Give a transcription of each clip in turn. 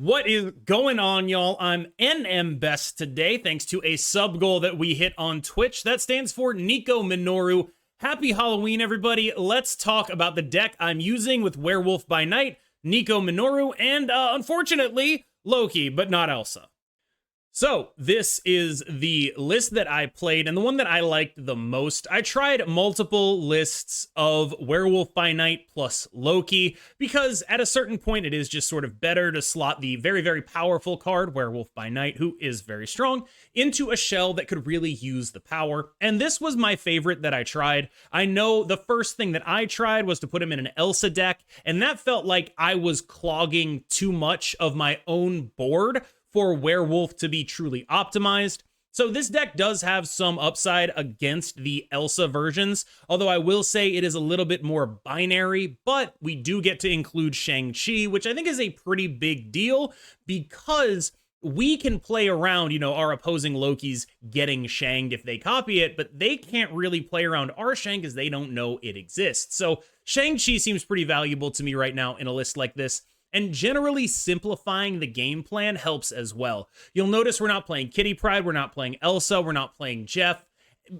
What is going on, y'all? I'm NM Best today, thanks to a sub goal that we hit on Twitch. That stands for Nico Minoru. Happy Halloween, everybody. Let's talk about the deck I'm using with Werewolf by Night, Nico Minoru, and unfortunately, Loki, but not Elsa. So this is the list that I played and the one that I liked the most. I tried multiple lists of Werewolf by Night plus Loki because at a certain point it is just sort of better to slot the very, very powerful card, Werewolf by Night, who is very strong, into a shell that could really use the power. And this was my favorite that I tried. I know the first thing that I tried was to put him in an Elsa deck, and that felt like I was clogging too much of my own board for Werewolf to be truly optimized. So this deck does have some upside against the Elsa versions, although I will say it is a little bit more binary, but we do get to include Shang-Chi, which I think is a pretty big deal because we can play around, our opposing Lokis getting Shanged if they copy it, but they can't really play around our Shang because they don't know it exists. So Shang-Chi seems pretty valuable to me right now in a list like this. And generally simplifying the game plan helps as well. You'll notice we're not playing Kitty Pryde, we're not playing Elsa, we're not playing Jeff.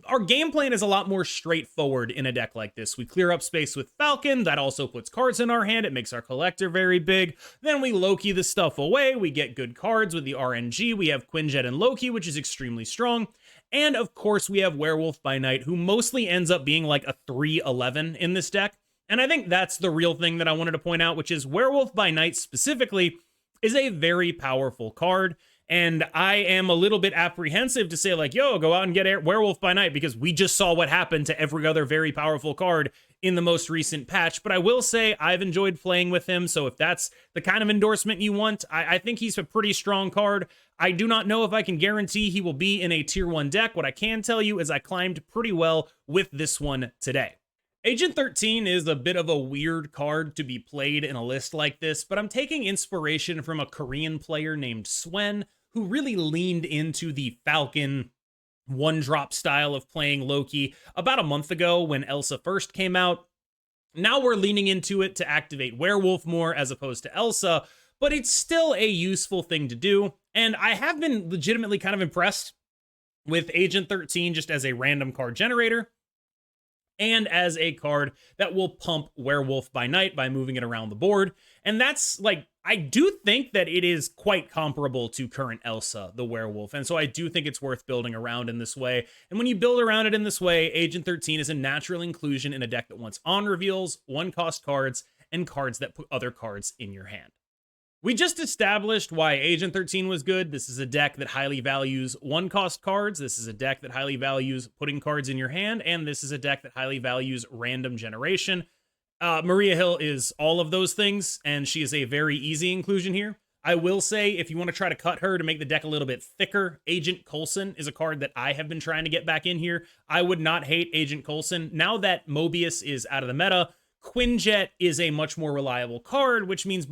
Our game plan is a lot more straightforward in a deck like this. We clear up space with Falcon, that also puts cards in our hand, it makes our collector very big. Then we Loki the stuff away, we get good cards with the RNG, we have Quinjet and Loki, which is extremely strong. And of course we have Werewolf by Night, who mostly ends up being like a 3/11 in this deck. And I think that's the real thing that I wanted to point out, which is Werewolf by Night specifically is a very powerful card. And I am a little bit apprehensive to say like, yo, go out and get Werewolf by Night because we just saw what happened to every other very powerful card in the most recent patch. But I will say I've enjoyed playing with him. So if that's the kind of endorsement you want, I think he's a pretty strong card. I do not know if I can guarantee he will be in a tier 1 deck. What I can tell you is I climbed pretty well with this one today. Agent 13 is a bit of a weird card to be played in a list like this, but I'm taking inspiration from a Korean player named Swen, who really leaned into the Falcon one-drop style of playing Loki about a month ago when Elsa first came out. Now we're leaning into it to activate Werewolf more as opposed to Elsa, but it's still a useful thing to do, and I have been legitimately kind of impressed with Agent 13 just as a random card generator, and as a card that will pump Werewolf by Night by moving it around the board. And that's like, I do think that it is quite comparable to current Elsa, the werewolf. And so I do think it's worth building around in this way. And when you build around it in this way, Agent 13 is a natural inclusion in a deck that wants on reveals, 1-cost cards, and cards that put other cards in your hand. We just established why Agent 13 was good. This is a deck that highly values 1-cost cards. This is a deck that highly values putting cards in your hand. And this is a deck that highly values random generation. Maria Hill is all of those things, and she is a very easy inclusion here. I will say, if you want to try to cut her to make the deck a little bit thicker, Agent Coulson is a card that I have been trying to get back in here. I would not hate Agent Coulson. Now that Mobius is out of the meta, Quinjet is a much more reliable card, which means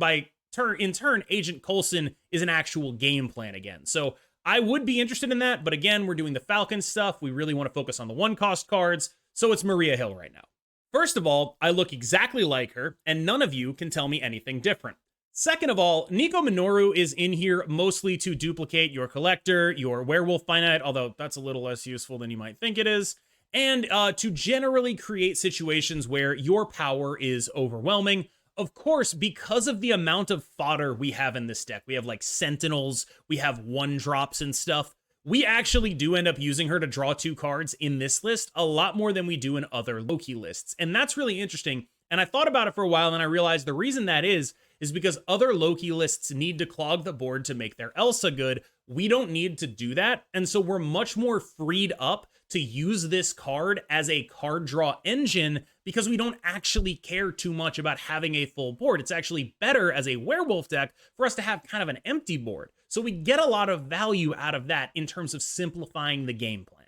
in turn, Agent Coulson is an actual game plan again. So I would be interested in that, but again, we're doing the Falcon stuff. We really want to focus on the 1-cost cards, so it's Maria Hill right now. First of all, I look exactly like her, and none of you can tell me anything different. Second of all, Nico Minoru is in here mostly to duplicate your collector, your Werewolf by Night, although that's a little less useful than you might think it is, and to generally create situations where your power is overwhelming. Of course, because of the amount of fodder we have in this deck, we have like Sentinels, we have 1-drops and stuff, we actually do end up using her to draw 2 cards in this list a lot more than we do in other Loki lists. And that's really interesting. And I thought about it for a while and I realized the reason that is because other Loki lists need to clog the board to make their Elsa good. We don't need to do that. And so we're much more freed up to use this card as a card draw engine because we don't actually care too much about having a full board. It's actually better as a werewolf deck for us to have kind of an empty board. So we get a lot of value out of that in terms of simplifying the game plan.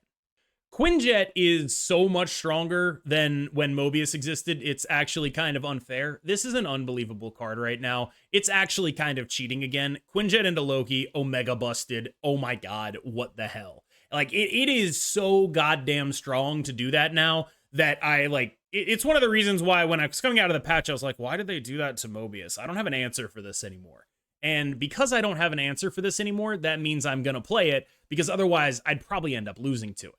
Quinjet is so much stronger than when Mobius existed. It's actually kind of unfair. This is an unbelievable card right now. It's actually kind of cheating again. Quinjet into Loki, Omega busted. Oh my god, what the hell? Like, it is so goddamn strong to do that now that it's one of the reasons why when I was coming out of the patch, I was like, why did they do that to Mobius? I don't have an answer for this anymore. And because I don't have an answer for this anymore, that means I'm going to play it, because otherwise I'd probably end up losing to it.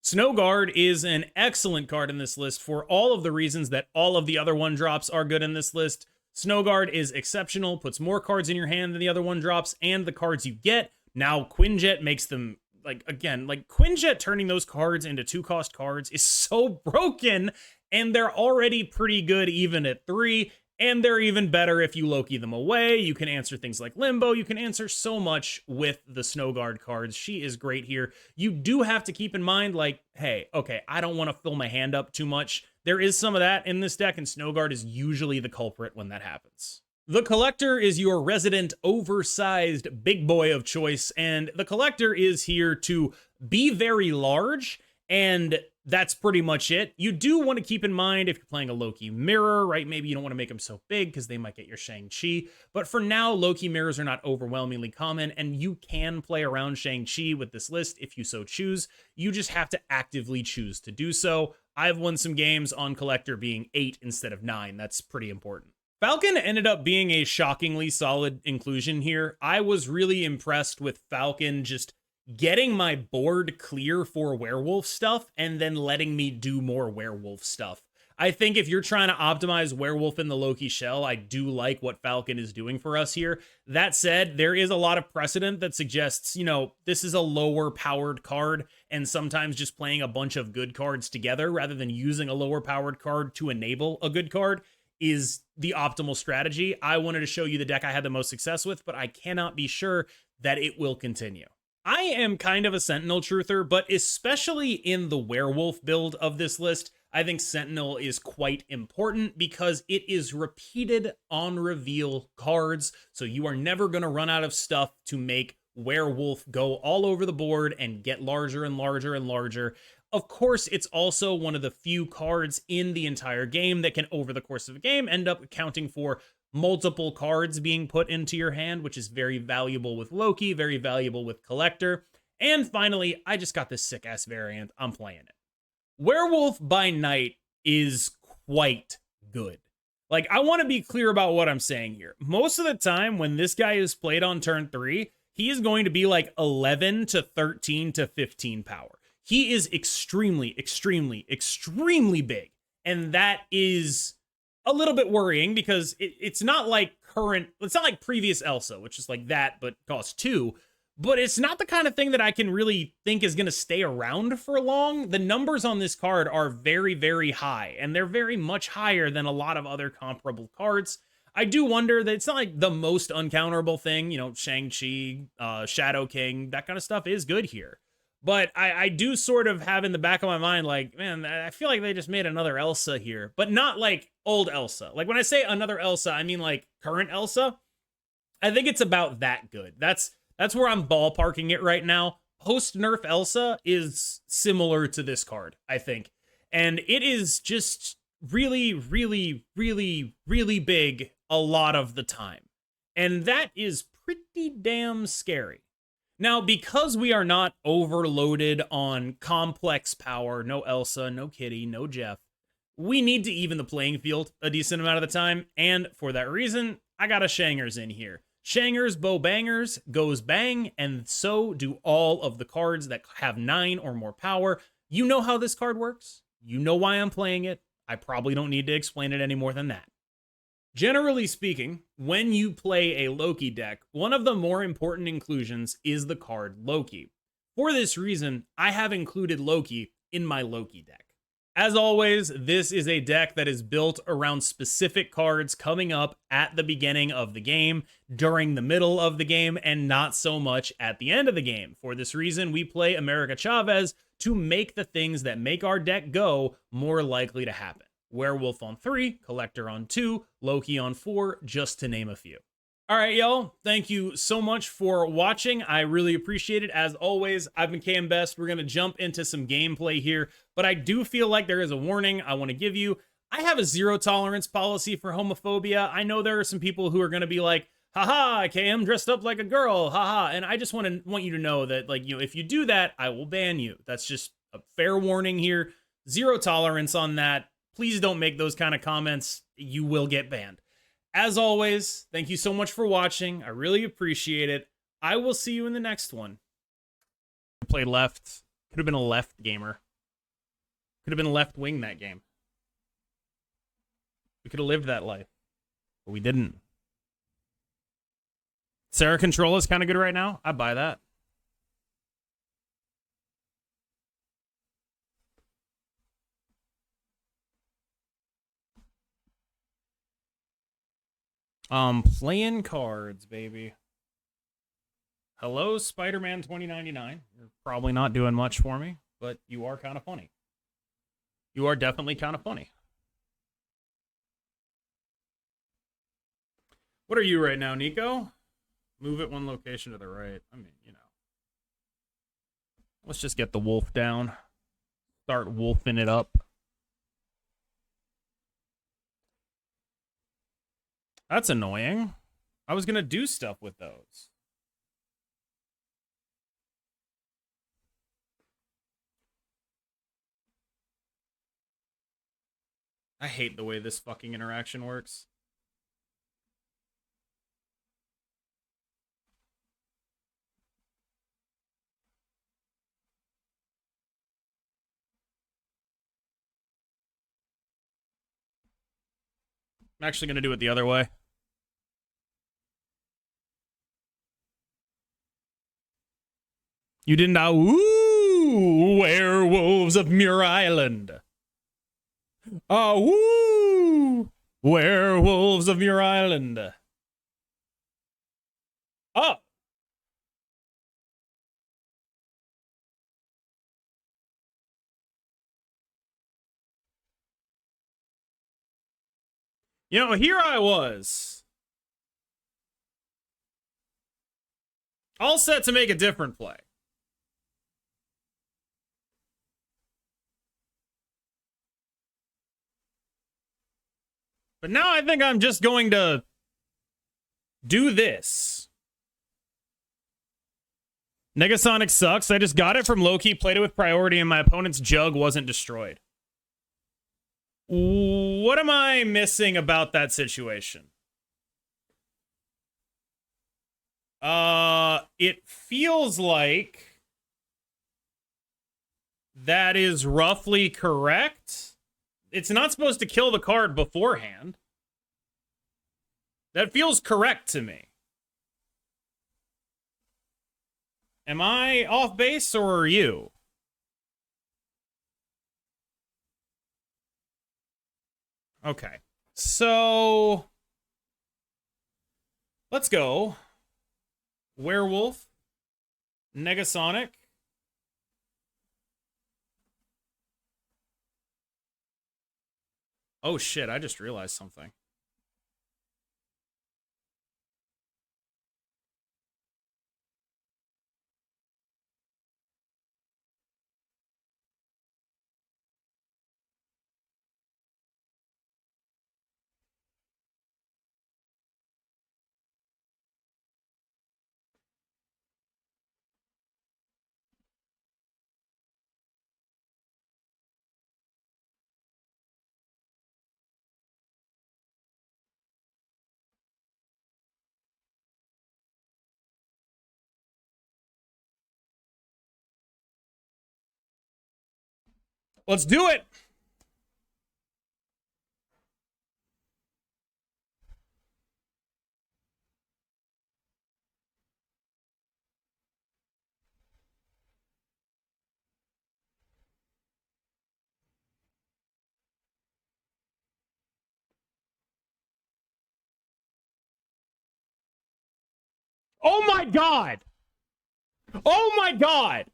Snow Guard is an excellent card in this list for all of the reasons that all of the other 1-drops are good in this list. Snow Guard is exceptional, puts more cards in your hand than the other 1-drops, and the cards you get. Now Quinjet makes them, like Quinjet turning those cards into 2-cost cards is so broken, and they're already pretty good even at 3. And they're even better if you Loki them away. You can answer things like Limbo. You can answer so much with the Snow Guard cards. She is great here. You do have to keep in mind, like, hey, okay, I don't want to fill my hand up too much. There is some of that in this deck, and Snow Guard is usually the culprit when that happens. The Collector is your resident oversized big boy of choice, and the Collector is here to be very large, and that's pretty much it. You do want to keep in mind if you're playing a Loki mirror, right? Maybe you don't want to make them so big because they might get your Shang-Chi. But for now, Loki mirrors are not overwhelmingly common, and you can play around Shang-Chi with this list if you so choose. You just have to actively choose to do so. I've won some games on Collector being 8 instead of 9. That's pretty important. Falcon ended up being a shockingly solid inclusion here. I was really impressed with Falcon just getting my board clear for werewolf stuff and then letting me do more werewolf stuff. I think if you're trying to optimize werewolf in the Loki shell, I do like what Falcon is doing for us here. That said, there is a lot of precedent that suggests, you know, this is a lower powered card, and sometimes just playing a bunch of good cards together rather than using a lower powered card to enable a good card is the optimal strategy. I wanted to show you the deck I had the most success with, but I cannot be sure that it will continue. I am kind of a Sentinel truther, but especially in the werewolf build of this list, I think Sentinel is quite important because it is repeated on reveal cards, so you are never going to run out of stuff to make werewolf go all over the board and get larger and larger and larger. Of course, it's also one of the few cards in the entire game that can, over the course of a game, end up accounting for multiple cards being put into your hand, which is very valuable with Loki, very valuable with Collector. And finally, I just got this sick-ass variant. I'm playing it. Werewolf by Night is quite good. Like, I want to be clear about what I'm saying here. Most of the time, when this guy is played on turn 3, he is going to be like 11 to 13 to 15 power. He is extremely, extremely, extremely big. And that is a little bit worrying because it's not like previous Elsa, which is like that, but costs 2. But it's not the kind of thing that I can really think is going to stay around for long. The numbers on this card are very, very high, and they're very much higher than a lot of other comparable cards. I do wonder that it's not like the most uncounterable thing, you know, Shang-Chi, Shadow King, that kind of stuff is good here. But I do sort of have in the back of my mind, like, man, I feel like they just made another Elsa here, but not like old Elsa. Like when I say another Elsa, I mean like current Elsa. I think it's about that good. That's where I'm ballparking it right now. Post-nerf Elsa is similar to this card, I think. And it is just really, really, really, really big a lot of the time. And that is pretty damn scary. Now, because we are not overloaded on complex power, no Elsa, no Kitty, no Jeff, we need to even the playing field a decent amount of the time. And for that reason, I got a Shangers in here. Shangers, bow bangers, goes bang, and so do all of the cards that have 9 or more power. You know how this card works. You know why I'm playing it. I probably don't need to explain it any more than that. Generally speaking, when you play a Loki deck, one of the more important inclusions is the card Loki. For this reason, I have included Loki in my Loki deck. As always, this is a deck that is built around specific cards coming up at the beginning of the game, during the middle of the game, and not so much at the end of the game. For this reason, we play America Chavez to make the things that make our deck go more likely to happen. Werewolf on 3, Collector on 2, Loki on 4, just to name a few. All right, y'all, thank you so much for watching. I really appreciate it. As always, I've been KM Best. We're going to jump into some gameplay here, but I do feel like there is a warning I want to give you. I have a zero tolerance policy for homophobia. I know there are some people who are going to be like, haha, KM dressed up like a girl, haha, and I just want you to know that, like, you know, if you do that, I will ban you. That's just a fair warning here. Zero tolerance on that. Please don't make those kind of comments. You will get banned. As always, thank you so much for watching. I really appreciate it. I will see you in the next one. Play left. Could have been a left gamer. Could have been left wing that game. We could have lived that life. But we didn't. Sarah Control is kind of good right now. I buy that. Playing cards, baby. Hello, Spider-Man 2099. You're probably not doing much for me, but you are kind of funny. You are definitely kind of funny. What are you right now, Nico? Move it one location to the right. I mean, you know. Let's just get the wolf down. Start wolfing it up. That's annoying. I was going to do stuff with those. I hate the way this fucking interaction works. I'm actually going to do it the other way. You didn't know. Ooh, werewolves of Muir Island. Woo! Werewolves of Muir Island. Oh! You know, here I was. All set to make a different play. But now I think I'm just going to do this. Negasonic sucks. I just got it from Loki, played it with priority, and my opponent's jug wasn't destroyed. What am I missing about that situation? It feels like that is roughly correct. It's not supposed to kill the card beforehand. That feels correct to me. Am I off base or are you? Okay. So let's go. Werewolf. Negasonic. Oh shit, I just realized something. Let's do it. Oh my god. Oh my god.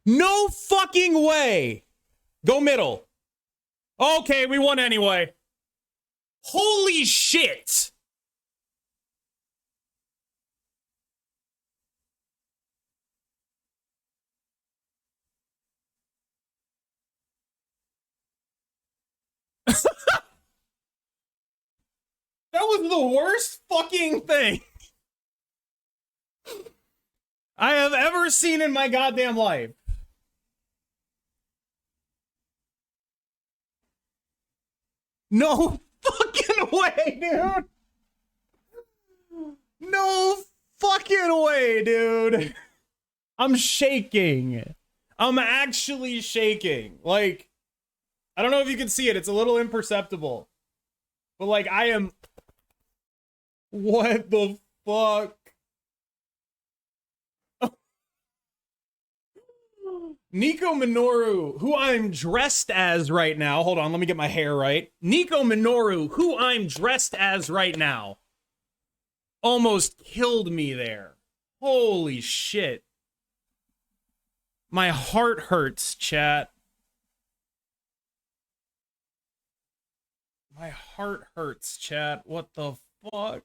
No fucking way. Go middle. Okay, we won anyway. Holy shit. That was the worst fucking thing I have ever seen in my goddamn life. No fucking way, dude. No fucking way, dude. I'm shaking. I'm actually shaking. Like, I don't know if you can see it. It's a little imperceptible. But, like, I am... What the fuck? Nico Minoru, who I'm dressed as right now. Hold on, let me get my hair right. Nico Minoru, who I'm dressed as right now, almost killed me there. Holy shit. My heart hurts, chat. My heart hurts, chat. What the fuck?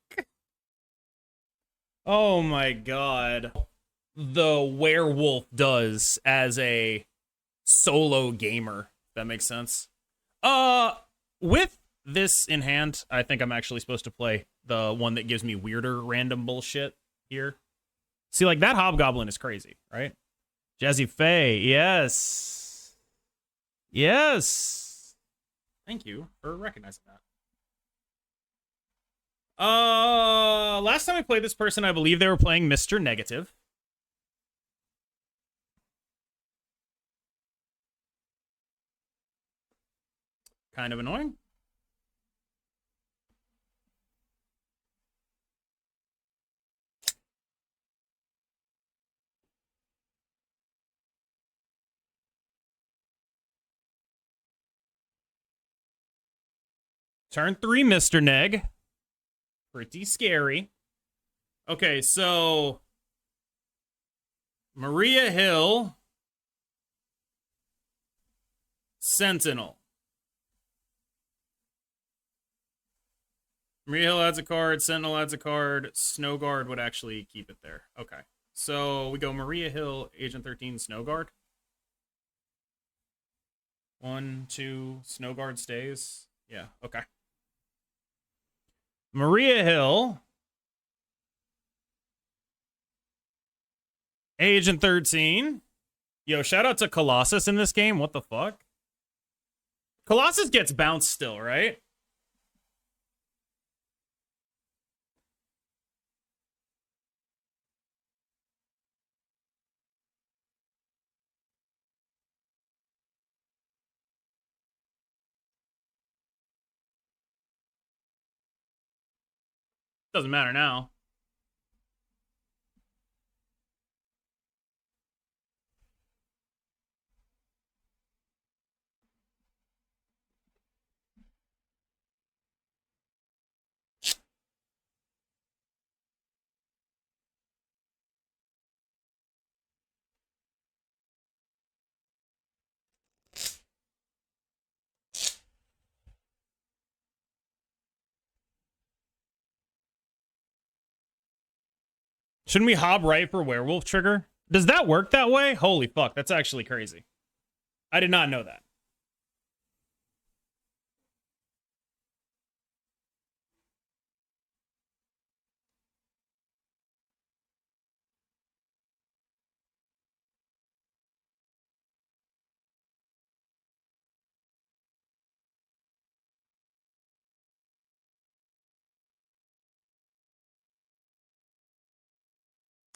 Oh my god. The werewolf does as a solo gamer. If that makes sense. With this in hand, I think I'm actually supposed to play the one that gives me weirder random bullshit here. See, like, that hobgoblin is crazy, right? Jazzy Faye, yes. Yes. Thank you for recognizing that. Last time I played this person, I believe they were playing Mr. Negative. Kind of annoying. Turn 3, Mr. Neg. Pretty scary. Okay, so... Maria Hill. Sentinel. Maria Hill adds a card. Sentinel adds a card. Snowguard would actually keep it there. Okay. So we go Maria Hill, Agent 13, Snowguard. 1, 2, Snowguard stays. Yeah, okay. Maria Hill. Agent 13. Yo, shout out to Colossus in this game. What the fuck? Colossus gets bounced still, right? Doesn't matter now. Shouldn't we hob right for werewolf trigger? Does that work that way? Holy fuck, that's actually crazy. I did not know that.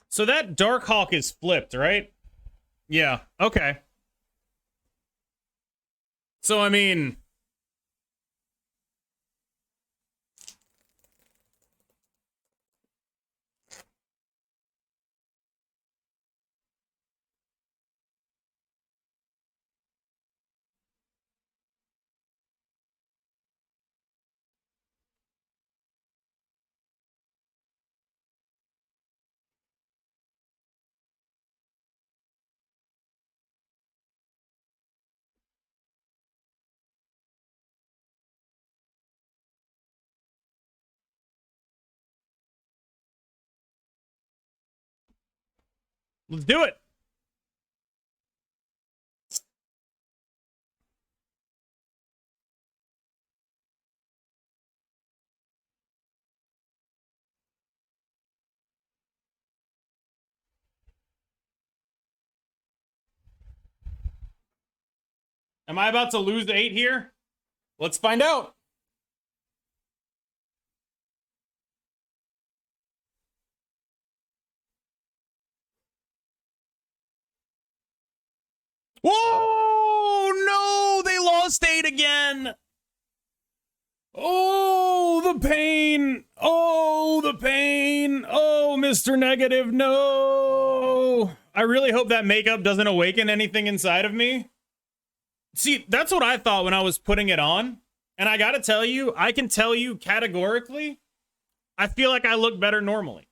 So that Darkhawk is flipped, right? Yeah, okay. So, I mean... Let's do it. Am I about to lose the 8 here? Let's find out. Whoa! No! They lost 8 again! Oh, the pain! Oh, the pain! Oh, Mr. Negative, no! I really hope that makeup doesn't awaken anything inside of me. See, that's what I thought when I was putting it on. And I gotta tell you, I can tell you categorically, I feel like I look better normally.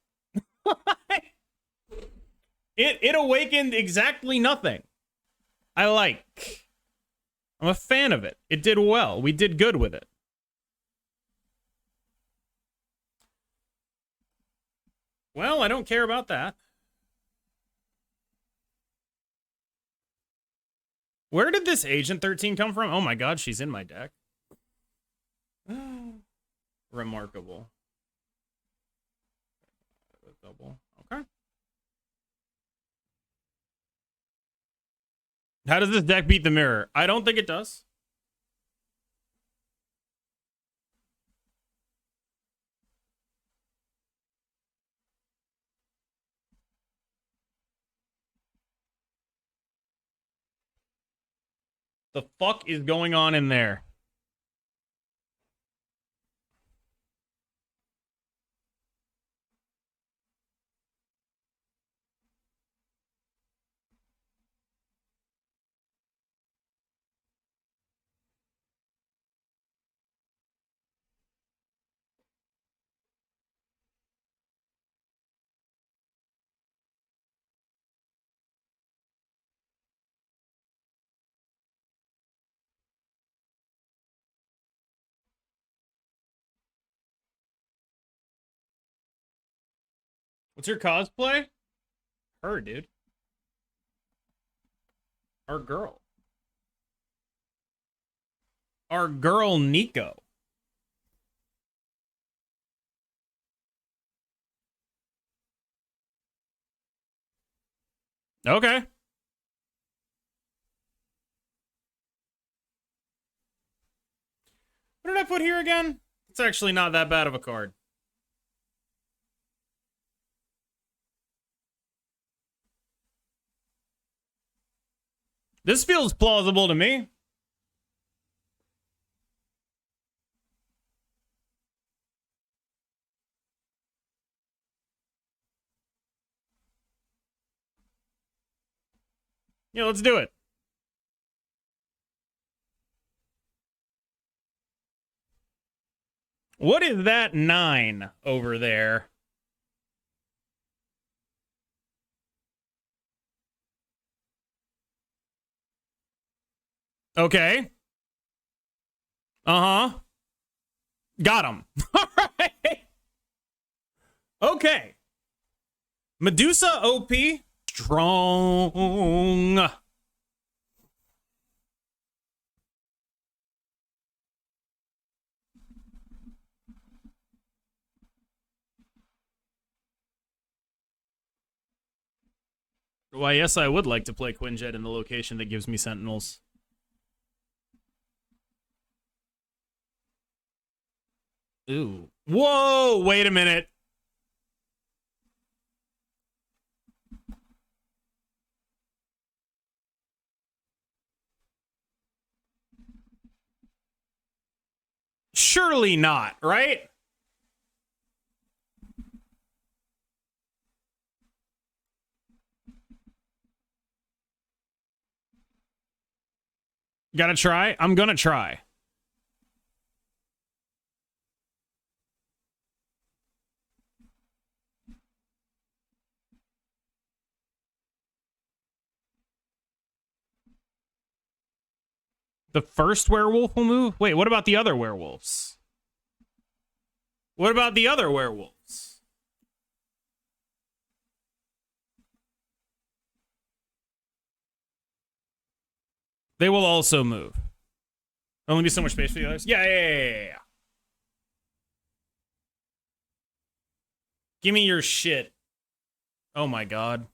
It awakened exactly nothing. I'm a fan of it. It did well. We did good with it. Well, I don't care about that. Where did this Agent 13 come from? Oh my god, she's in my deck. Remarkable. Double. Okay. How does this deck beat the mirror? I don't think it does. The fuck is going on in there? What's your cosplay? Her, dude. Our girl. Our girl, Nico. Okay. What did I put here again? It's actually not that bad of a card. This feels plausible to me. Yeah, let's do it. What is that 9 over there? Okay. Uh-huh. Got him. All right. Okay. Medusa OP. Strong. Why, yes, I would like to play Quinjet in the location that gives me Sentinels. Ooh. Whoa, wait a minute. Surely not, right? Gotta try? I'm gonna try. The first werewolf will move? Wait, what about the other werewolves? What about the other werewolves? They will also move. Only be so much space for the others? Yeah. Give me your shit. Oh my god.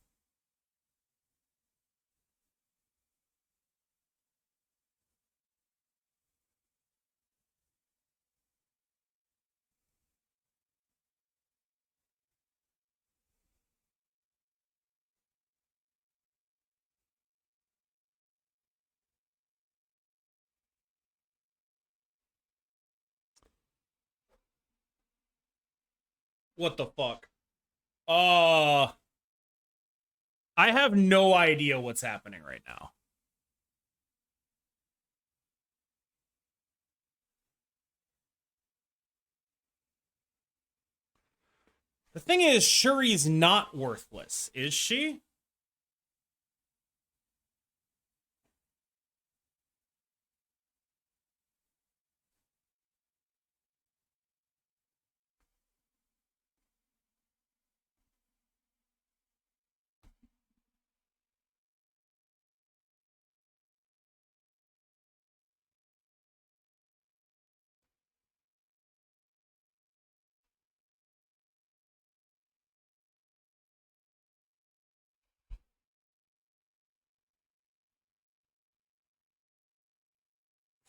What the fuck? Uh, I have no idea what's happening right now. The thing is, Shuri's not worthless, is she?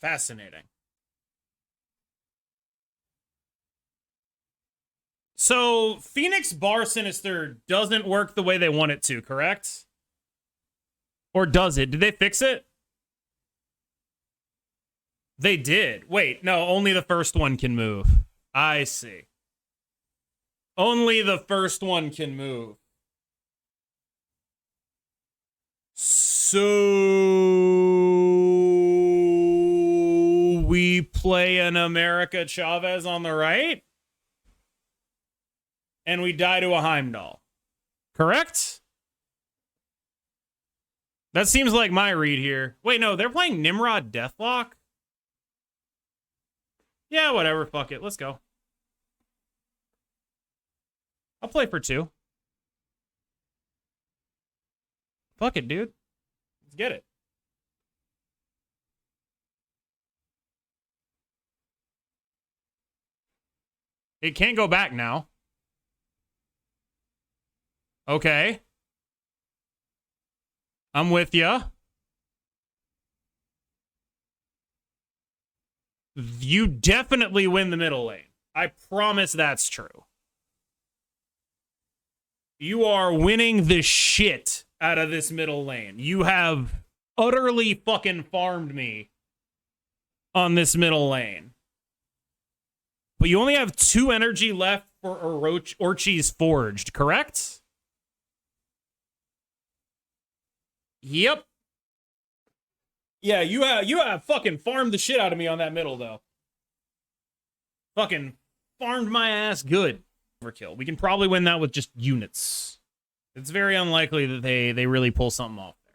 Fascinating. So, Phoenix Bar Sinister doesn't work the way they want it to, correct? Or does it? Did they fix it? They did. Wait, no, only the first one can move. I see. Only the first one can move. So we play an America Chavez on the right? And we die to a Heimdall. Correct? That seems like my read here. Wait, no, they're playing Nimrod Deathlock? Yeah, whatever. Fuck it. Let's go. I'll play for 2. Fuck it, dude. Let's get it. It can't go back now. Okay. I'm with ya. You definitely win the middle lane. I promise that's true. You are winning the shit out of this middle lane. You have utterly fucking farmed me on this middle lane. But you only have 2 energy left for Orchi's Forged, correct? Yep. Yeah, you have fucking farmed the shit out of me on that middle, though. Fucking farmed my ass good. Overkill. We can probably win that with just units. It's very unlikely that they really pull something off there.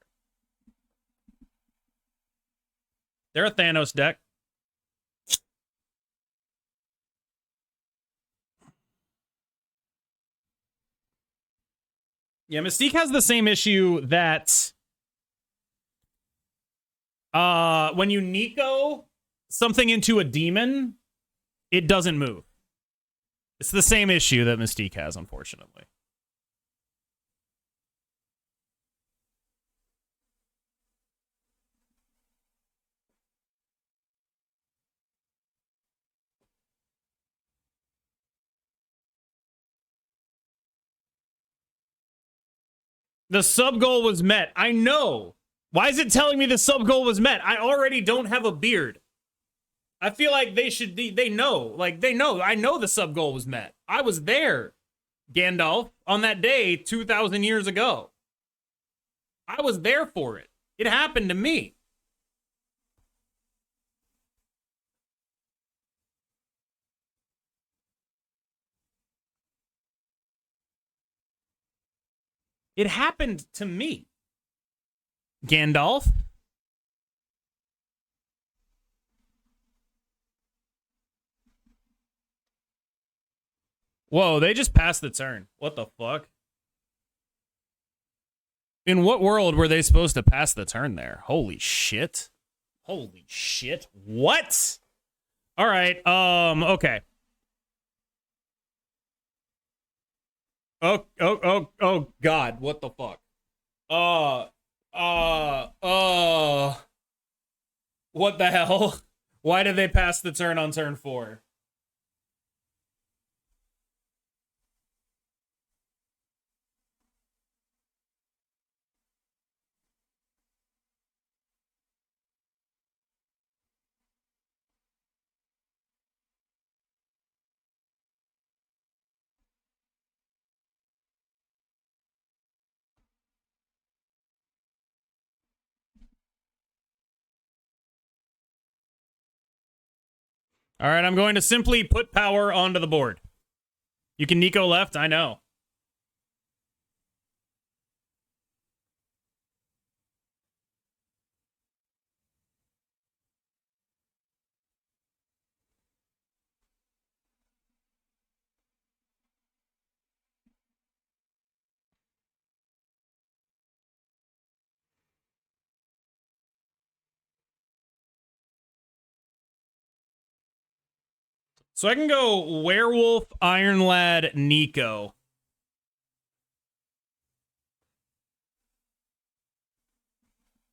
They're a Thanos deck. Yeah, Mystique has the same issue that when you Nico something into a demon, it doesn't move. It's the same issue that Mystique has, unfortunately. The sub goal was met. I know. Why is it telling me the sub goal was met? I already don't have a beard. I feel like they know. Like, they know. I know the sub goal was met. I was there, Gandalf, on that day 2,000 years ago. I was there for it. It happened to me. It happened to me. Gandalf. Whoa, they just passed the turn. What the fuck? In what world were they supposed to pass the turn there? Holy shit. Holy shit. What? All right. Okay. Oh, God. What the fuck? What the hell? Why did they pass the turn on turn 4? All right, I'm going to simply put power onto the board. You can Nico left, I know. So I can go Werewolf, Iron Lad, Nico.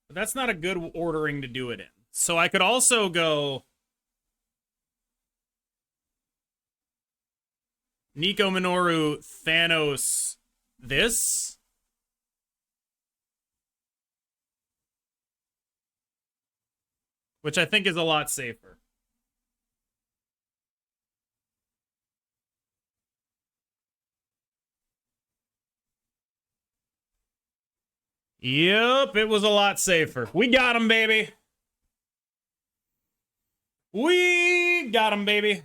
But that's not a good ordering to do it in. So I could also go Nico Minoru, Thanos, this. Which I think is a lot safer. Yep, it was a lot safer. We got him, baby. We got him, baby.